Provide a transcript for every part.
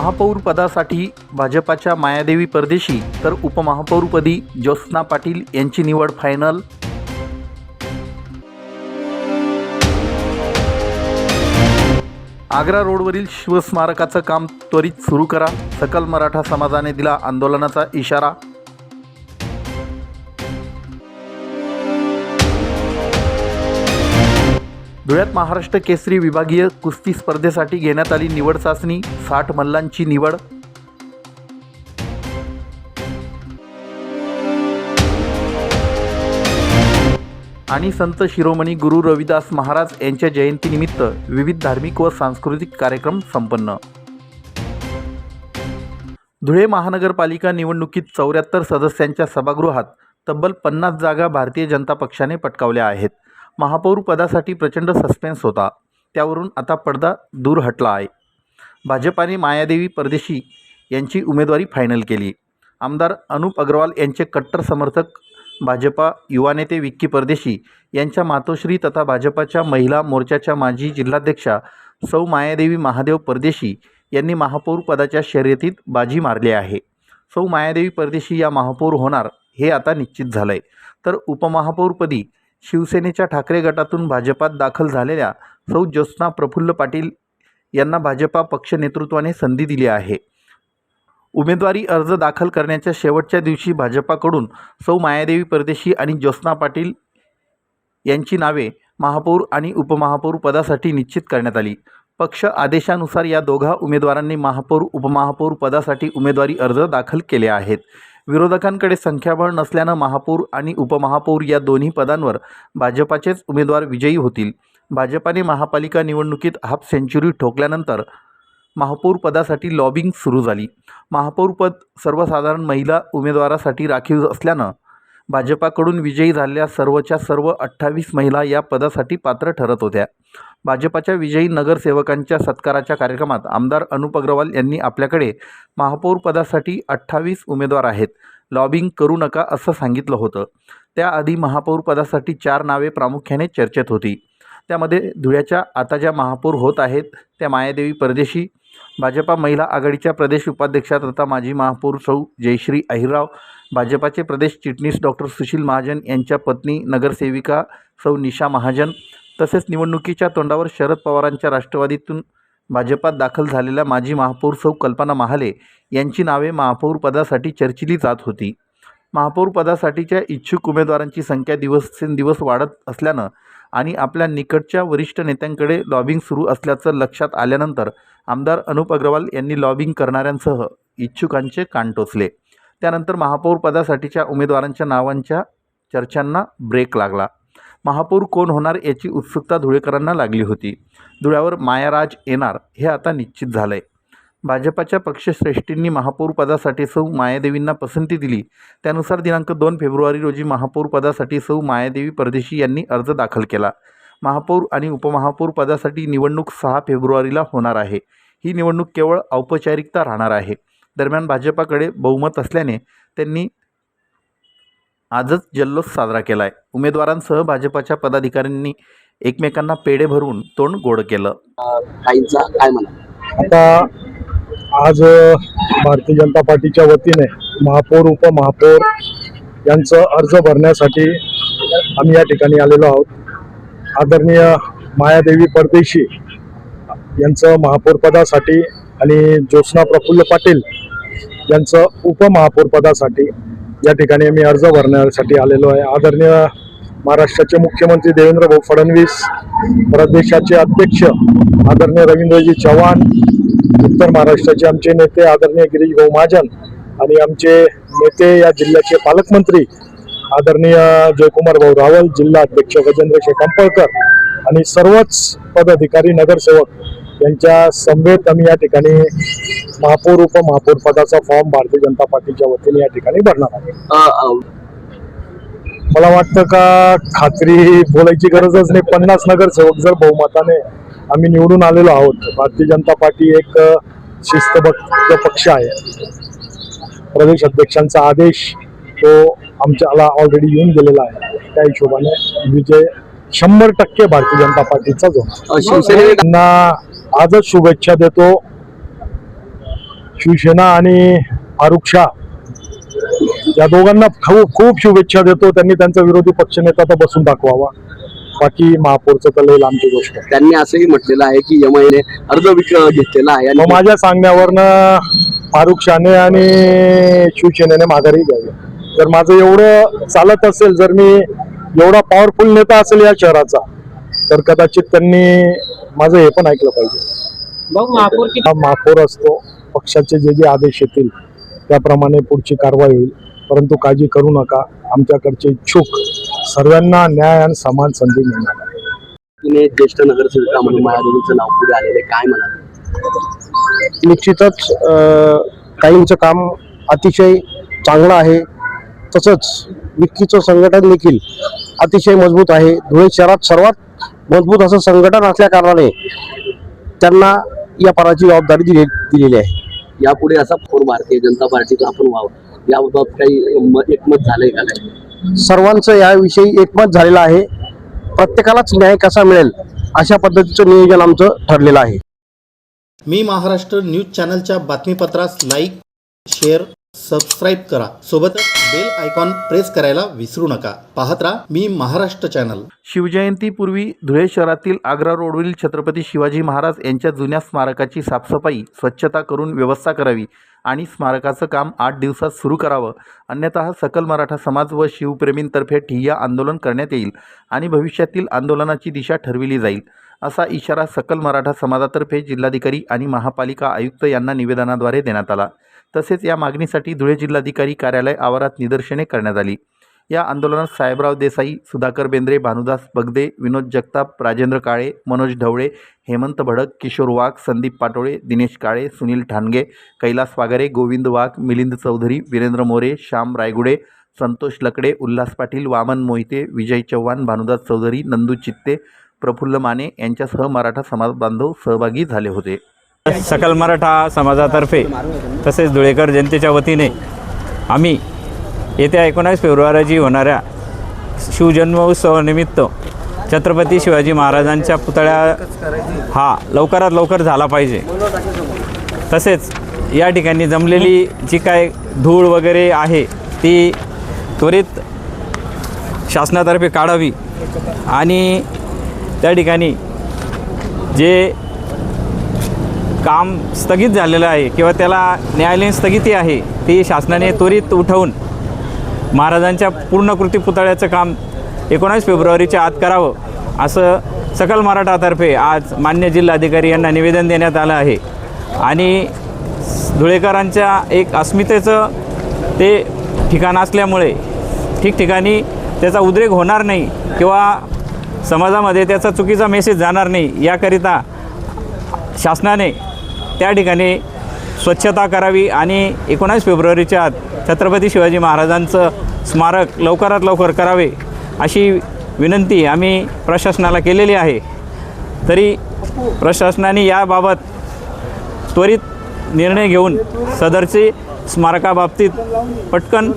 महापौर पदासाठी भाजपाच्या मायादेवी परदेशी तर उपमहापौरपदी ज्योत्स्ना पाटील यांची निवड फायनल। आग्रा रोडवरील शिवस्मारकाचं काम त्वरित सुरू करा, सकल मराठा समाजाने दिला आंदोलनाचा इशारा। धुळ्यात महाराष्ट्र केसरी विभागीय कुस्ती स्पर्धेसाठी घेण्यात आली निवड चाचणी, 60 मल्लांची निवड। आणि संत शिरोमणी गुरु रविदास महाराज यांच्या जयंतीनिमित्त विविध धार्मिक व सांस्कृतिक कार्यक्रम संपन्न। धुळे महानगरपालिका निवडणुकीत 74 सदस्यांच्या सभागृहात तब्बल 50 जागा भारतीय जनता पक्षाने पटकावल्या आहेत। महापौर पदासाठी प्रचंड सस्पेन्स होता, त्यावरून आता पडदा दूर हटला आहे। भाजपाने मायादेवी परदेशी यांची उमेदवारी फायनल केली। आमदार अनुप अग्रवाल यांचे कट्टर समर्थक भाजपा युवा नेते विक्की परदेशी यांच्या मातोश्री तथा भाजपाच्या महिला मोर्चाच्या माजी जिल्हाध्यक्षा सौ मायादेवी महादेव परदेशी यांनी महापौर पदाच्या शर्यतीत बाजी मारली आहे। सौ मायादेवी परदेशी या महापौर होणार हे आता निश्चित झालंय। तर उपमहापौरपदी शिवसेनेच्या ठाकरे गटातून भाजपात दाखल झालेल्या सौ ज्योत्स्ना प्रफुल्ल पाटील यांना भाजपा पक्ष नेतृत्वाने संधी दिली आहे। उमेदवारी अर्ज दाखल करण्याच्या शेवटच्या दिवशी भाजपाकडून सौ मायादेवी परदेशी आणि ज्योत्स्ना पाटील यांची नावे महापौर आणि उपमहापौर पदासाठी निश्चित करण्यात आली। पक्ष आदेशानुसार या दोघा उमेदवारांनी महापौर उपमहापौर पदासाठी उमेदवारी अर्ज दाखल केले आहेत। विरोधकांकडे संख्याबळ नसल्यानं महापौर आणि उपमहापौर या दोन्ही पदांवर भाजपाचेच उमेदवार विजयी होतील। भाजपाने महापालिका निवडणुकीत हाफ सेंचुरी ठोकल्यानंतर महापौर पदासाठी लॉबिंग सुरू झाली। महापौर पद सर्वसाधारण महिला उमेदवारासाठी राखीव असल्यानं भाजपाकडून विजयी झालेल्या सर्वच्या सर्व 28 महिला या पदासाठी पात्र ठरत होत्या। भाजपाच्या विजयी नगरसेवकांच्या सत्काराच्या कार्यक्रमात आमदार अनुप अग्रवाल यांनी आपल्याकडे महापौर पदासाठी 28 उमेदवार आहेत, लॉबिंग करू नका असं सांगितलं होतं। त्याआधी महापौर पदासाठी 4 नावे प्रामुख्याने चर्चेत होती। त्यामध्ये धुळ्याच्या आता ज्या महापौर होत आहेत त्या मायादेवी परदेशी, भाजपा महिला आघाडीच्या प्रदेश उपाध्यक्षा तथा माजी महापौर सौ जयश्री अहिरराव, भाजपाचे प्रदेश चिटणीस डॉक्टर सुशील महाजन यांच्या पत्नी नगरसेविका सौ निशा महाजन, तसेच निवडणुकीच्या तोंडावर शरद पवारांच्या राष्ट्रवादीतून भाजपात दाखल झालेल्या माजी महापौर सौ कल्पना महाले यांची नावे महापौर पदासाठी चर्चिली जात होती। महापौर पदासाठीच्या इच्छुक उमेदवारांची संख्या दिवसेंदिवस वाढत असल्यानं आणि आपल्या निकटच्या वरिष्ठ नेत्यांकडे लॉबिंग सुरू असल्याचं लक्षात आल्यानंतर आमदार अनुप अग्रवाल यांनी लॉबिंग करणाऱ्यांसह इच्छुकांचे कान टोचले। त्यानंतर महापौर पदासाठीच्या उमेदवारांच्या नावांच्या चर्चांना ब्रेक लागला। महापौर कोण होणार याची उत्सुकता धुळेकरांना लागली होती। धुळ्यावर मायाराज येणार हे आता निश्चित झालंय। भाजपाच्या पक्षश्रेष्ठींनी महापौर पदासाठी सौ मायादेवींना पसंती दिली। त्यानुसार दिनांक 2 फेब्रुवारी रोजी महापौर पदासाठी सौ मायादेवी परदेशी यांनी अर्ज दाखल केला। महापौर आणि उपमहापौर पदासाठी निवडणूक 6 फेब्रुवारीला होणार आहे। ही निवडणूक केवळ औपचारिकता राहणार आहे। दरम्यान भाजपाकडे बहुमत असल्याने त्यांनी आजच जल्लोष साजरा केलाय। उमेदवारांसह भाजपाच्या पदाधिकाऱ्यांनी एकमेकांना पेढे भरून तोंड गोड केलं। काय म्हणा आता आज भारतीय जनता पार्टीच्या वतीने महापौर उपमहापौर यांचं अर्ज भरण्यासाठी आम्ही या ठिकाणी आलेलो आहोत। आदरणीय मायादेवी परदेशी यांचं महापौर पदासाठी आणि ज्योत्स्ना प्रफुल्ल पाटील यांचं उपमहापौर पदासाठी या ठिकाणी आम्ही अर्ज भरण्यासाठी आलेलो आहे। आदरणीय महाराष्ट्राचे मुख्यमंत्री देवेंद्र भाऊ फडणवीस, प्रदेशाचे अध्यक्ष आदरणीय रवींद्रजी चव्हाण, उत्तर महाराष्ट्राचे आमचे नेते आदरणीय गिरीश भाऊ महाजन आणि आमचे नेते या जिल्ह्याचे पालकमंत्री आदरणीय जयकुमार भाऊ रावल, जिल्हा अध्यक्ष गजेंद्र शेकांपळकर आणि सर्वच पदाधिकारी नगरसेवक यांच्या समवेत आम्ही या ठिकाणी महापौर उपमहापौर पदाचा फॉर्म भारतीय जनता पार्टीच्या वतीने या ठिकाणी भरणार आहे। मला वाटतं का खात्री बोलायची गरजच नाही, 50 नगरसेवक जर बहुमताने आम्ही निवडून आलेलो आहोत। भारतीय जनता पार्टी एक शिस्तबद्ध पक्ष आहे। प्रदेश अध्यक्षांचा आदेश तो आमच्याला ऑलरेडी येऊन गेलेला आहे। त्या हिशोबाने विजय 100% भारतीय जनता पार्टीचा जो शिवसेनेला आजच शुभेच्छा देतो। शिवसेना आणि फारुख शाह या दोघांना खूप शुभेच्छा देतो. त्यांनी त्यांचा विरोधी पक्षनेता तर बसून दाखवावा. बाकी महापौरचं तर लई लांबची गोष्ट आहे. त्यांनी असंही म्हटलेलं आहे की एमआयने अर्ज घेतलेला आहे आणि मग माझ्या सांगण्यावरनं फारुख शाहने आणि शिवसेनेने माघारी घ्यावी. जर माझं एवढं चालत असेल, जर मी एवढा पॉवरफुल नेता असेल या शहराचा, तर कदाचित त्यांनी माझं हे पण ऐकलं पाहिजे. हा महापौर असतो, पक्षाचे जे आदेश येतील त्याप्रमाणे पुढची कारवाई होईल. परंतु काळजी करू नका, आमच्याकडचे इच्छुक सर्वांना न्याय आणि समान संधी मिळणार आहे. तिने ज्येष्ठ नगरसेविका म्हणून महादेवीचं नाव पुढे आलेले, काय म्हणाल? निश्चितच ताईंचं काम अतिशय चांगलं आहे. तसंच विक्कीचं संघटन देखील अतिशय मजबूत आहे. धुळे शहरात सर्वात मजबूत असं संघटन असल्या कारणाने त्यांना या पदाची जबाबदारी दिलेली आहे. यापुढे असा फोर भारतीय जनता पार्टीचा आपण व्हावं, याबाबत काही एकमत झालंय का? काय सर्वांचं याविषयी एकमत झालेलं आहे. प्रत्येकालाच न्याय कसा मिळेल अशा पद्धतीचं नियोजन आमचं ठरलेलं आहे. मी महाराष्ट्र न्यूज चॅनलच्या बातमीपत्रास लाईक, शेअर, सबस्क्राईब करा. सोबतच बेल आयकॉन प्रेस करायला विसरू नका. पाहत राहा मी महाराष्ट्र चॅनल. शिवजयंतीपूर्वी धुळे शहरातील आग्रा रोडवरील छत्रपती शिवाजी महाराज यांच्या जुन्या स्मारकाची साफसफाई, स्वच्छता करून व्यवस्था करावी आणि स्मारकाचं काम 8 दिवसात सुरू करावं. अन्यथा सकल मराठा समाज व शिवप्रेमींतर्फे ठिय्या आंदोलन करण्यात येईल आणि भविष्यातील आंदोलनाची दिशा ठरविली जाईल, असा इशारा सकल मराठा समाजातर्फे जिल्हाधिकारी आणि महापालिका आयुक्त यांना निवेदनाद्वारे देण्यात आला. तसेच या मागणीसाठी धुळे जिल्हाधिकारी कार्यालय आवारात निदर्शने करण्यात आली. या आंदोलनात साहेबराव देसाई, सुधाकर बेंद्रे, भानुदास बगदे, विनोद जगताप, राजेंद्र काळे, मनोज ढवळे, हेमंत भडक, किशोर वाघ, संदीप पाटोळे, दिनेश काळे, सुनील ठाणगे, कैलास वागरे, गोविंद वाघ, मिलिंद चौधरी, वीरेंद्र मोरे, श्याम रायगुडे, संतोष लकडे, उल्हास पाटील, वामन मोहिते, विजय चव्हाण, भानुदास चौधरी, नंदू चित्ते, प्रफुल्ल माने यांच्यासह मराठा समाज बांधव सहभागी झाले होते. सकल मराठा समाजातर्फे तसेच धुळेकर जनतेच्या वतीने आम्ही येत्या 19 फेब्रुवारी होणाऱ्या शिवजन्मोत्सवानिमित्त छत्रपती शिवाजी महाराजांच्या पुतळ्या हा लवकरात लवकर झाला पाहिजे. तसेच या ठिकाणी जमलेली जी काय धूळ वगैरे आहे ती त्वरित शासनातर्फे काढावी आणि त्या ठिकाणी जे काम स्थगित झालेलं आहे किंवा त्याला न्यायालयीन स्थगिती आहे ती शासनाने त्वरित उठवून महाराजांच्या पूर्णकृती पुतळ्याचं काम 19 फेब्रुवारीच्या आत करावं, असं सकल मराठातर्फे आज मान्य जिल्हाधिकारी यांना निवेदन देण्यात आलं आहे. आणि धुळेकरांच्या एक अस्मितेचं ते ठिकाण असल्यामुळे ठिकठिकाणी त्याचा उद्रेक होणार नाही किंवा समाजामध्ये त्याचा चुकीचा मेसेज जाणार नाही, याकरिता शासनाने त्या ठिकाणी स्वच्छता करावी आणि 19 फेब्रुवारीच्या आत छत्रपती शिवाजी महाराजांचं स्मारक लवकरात लवकर करावे अशी विनंती आम्ही प्रशासनाला केलेली आहे. तरी प्रशासनाने याबाबत त्वरित निर्णय घेऊन सदरचे स्मारकाबाबतीत पटकन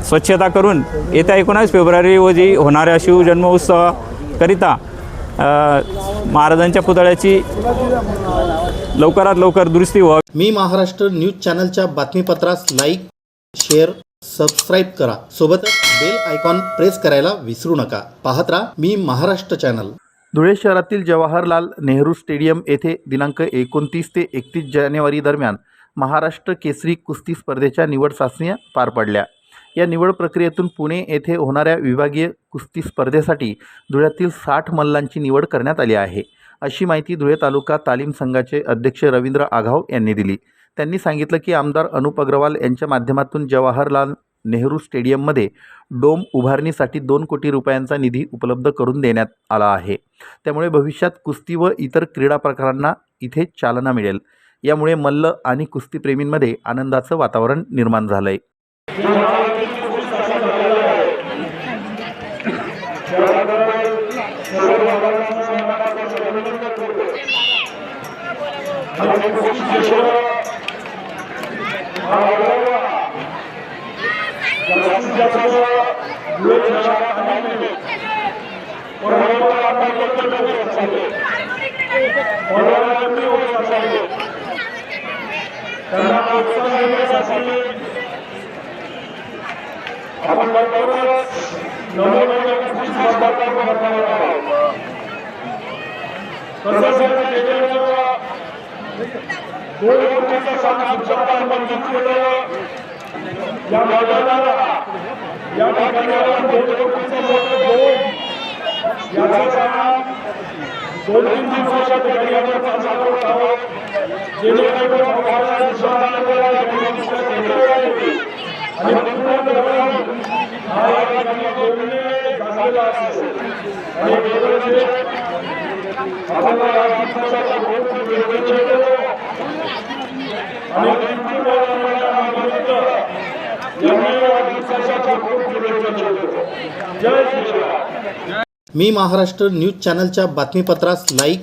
स्वच्छता करून येत्या 19 फेब्रुवारी रोजी होणाऱ्या शिवजन्मोत्सवाकरिता महाराजांच्या पुतळ्याची लवकरात लवकर दुरुस्ती व्हावी. मी महाराष्ट्र न्यूज चॅनलच्या बातमीपत्रास लाईक, शेअर, सबस्क्राईब करा. सोबतच बेल आयकॉन प्रेस करायला विसरू नका. पाहत राहा मी महाराष्ट्र चॅनल. धुळे शहरातील जवाहरलाल नेहरू स्टेडियम येथे दिनांक 29 ते 31 जानेवारी दरम्यान महाराष्ट्र केसरी कुस्ती स्पर्धेच्या निवड चाचण्या पार पडल्या. या निवड प्रक्रियेतून पुणे येथे होणाऱ्या विभागीय कुस्ती स्पर्धेसाठी धुळ्यातील 60 मल्लांची निवड करण्यात आली आहे, अशी माहिती धुळे तालुका तालीम संघाचे अध्यक्ष रवींद्र आघाव यांनी दिली. त्यांनी सांगितलं की आमदार अनुप अग्रवाल यांच्या माध्यमातून जवाहरलाल नेहरू स्टेडियममध्ये डोम उभारणीसाठी 2 कोटी रुपयांचा निधी उपलब्ध करून देण्यात आला आहे. त्यामुळे भविष्यात कुस्ती व इतर क्रीडा प्रकारांना इथे चालना मिळेल. यामुळे मल्ल आणि कुस्तीप्रेमींमध्ये आनंदाचं वातावरण निर्माण झालं आहे. त्यांना प्रोत्साहन देण्यासाठी आपण लवकरच नवनवीन गोष्टी स्पर्धा करणार आहोत. तसंच या केंद्राचं 2 कोटीचं काम सुद्धा आपण मंजूर केलं. या मैदानाला या ठिकाणी आपण 2 कोटीचं मोठं बोर्ड याचं काम 2-3 दिवसाच्या ठिकाणी आपण चालू करत आहोत. जेणेकरून पावसाळ्याच्या दिवसात आपल्याला या ठिकाणी केंद्र येईल आणि पूर्ण नगरात हा या ठिकाणी जोडले झालेला असेल आणि केंद्राचे आपल्याला या दिवसाच्या बोर्ड केंद्राचे आणि जय श्रीराम. मी महाराष्ट्र न्यूज चॅनलच्या बातमीपत्रास लाईक,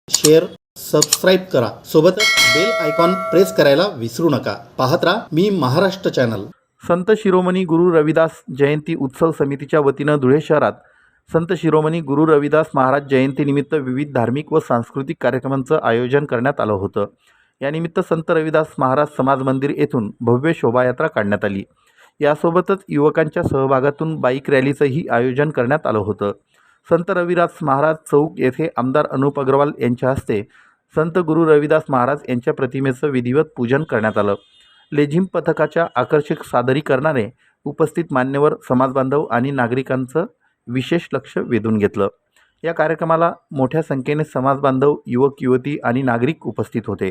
शेअर, सबस्क्राईब करा. सोबतच बेल आयकॉन प्रेस करायला विसरू नका. पाहत राहा मी महाराष्ट्र चॅनल. संत शिरोमणी गुरु रविदास जयंती उत्सव समितीच्या वतीनं धुळे शहरात संत शिरोमणी गुरु रविदास महाराज जयंतीनिमित्त विविध धार्मिक व सांस्कृतिक कार्यक्रमांचं आयोजन करण्यात आलं होतं. यानिमित्त संत रविदास महाराज समाज मंदिर येथून भव्य शोभायात्रा काढण्यात आली. यासोबतच युवकांच्या सहभागातून बाईक रॅलीचंही आयोजन करण्यात आलं होतं. संत रविदास महाराज चौक येथे आमदार अनुप अग्रवाल यांच्या हस्ते संत गुरु रविदास महाराज यांच्या प्रतिमेचं विधिवत पूजन करण्यात आलं. लेझिम पथकाच्या आकर्षक सादरीकरणाने उपस्थित मान्यवर, समाजबांधव आणि नागरिकांचं विशेष लक्ष वेधून घेतलं. या कार्यक्रमाला मोठ्या संख्येने समाजबांधव, युवक युवती आणि नागरिक उपस्थित होते.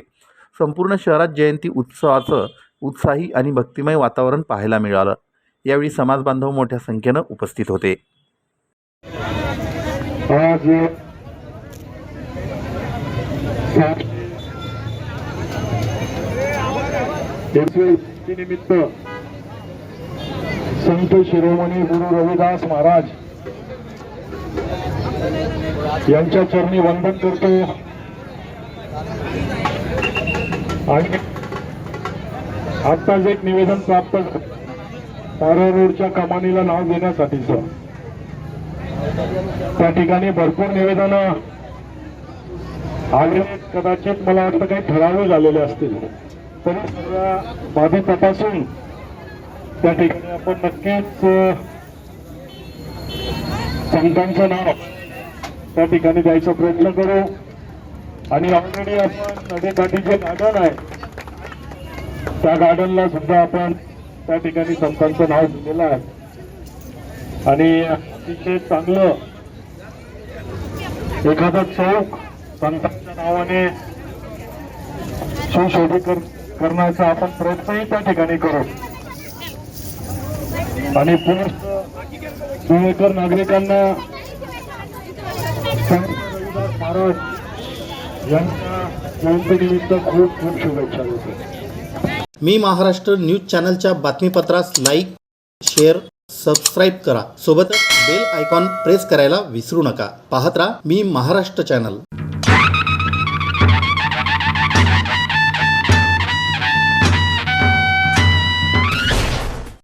संपूर्ण शहरात जयंती उत्सवाचं उत्साही आणि भक्तिमय वातावरण पाहायला मिळालं. यावेळी समाजबांधव मोठ्या संख्येनं उपस्थित होते. आज निमित्त संत शिरोमणी गुरु रविदास महाराज यांच्या चरणी वंदन करतो आणि आत्ताच एक निवेदन प्राप्त तारा रोडच्या कमानीला नाव देण्यासाठीचं. त्या ठिकाणी भरपूर निवेदनं आले, कदाचित मला वाटतं काही ठराविक झालेले असतील, तरी सगळ्या बाबी तपासून त्या ठिकाणी आपण नक्कीच संतांचं नाव त्या ठिकाणी द्यायचा प्रयत्न करू. आणि ऑलरेडी आपण नदीकाठी जे गार्डन आहे त्या गार्डनला सुद्धा आपण त्या ठिकाणी संतांचं नाव दिलेलं आहे आणि अतिशय चांगलं एखादं चौक संतांच्या नावाने सुशोभित करण्याचा आपण प्रयत्नही त्या ठिकाणी करू. आणि पुन्हा धुळेकर नागरिकांना संत रविदास महाराज यांच्या जयंतीनिमित्त खूप खूप शुभेच्छा देतो. मी महाराष्ट्र न्यूज चॅनलच्या बातमीपत्रास लाईक, शेअर, सबस्क्राईब करा. सोबतच बेल आयकॉन प्रेस करायला विसरू नका. पाहत राहा मी महाराष्ट्र चॅनल.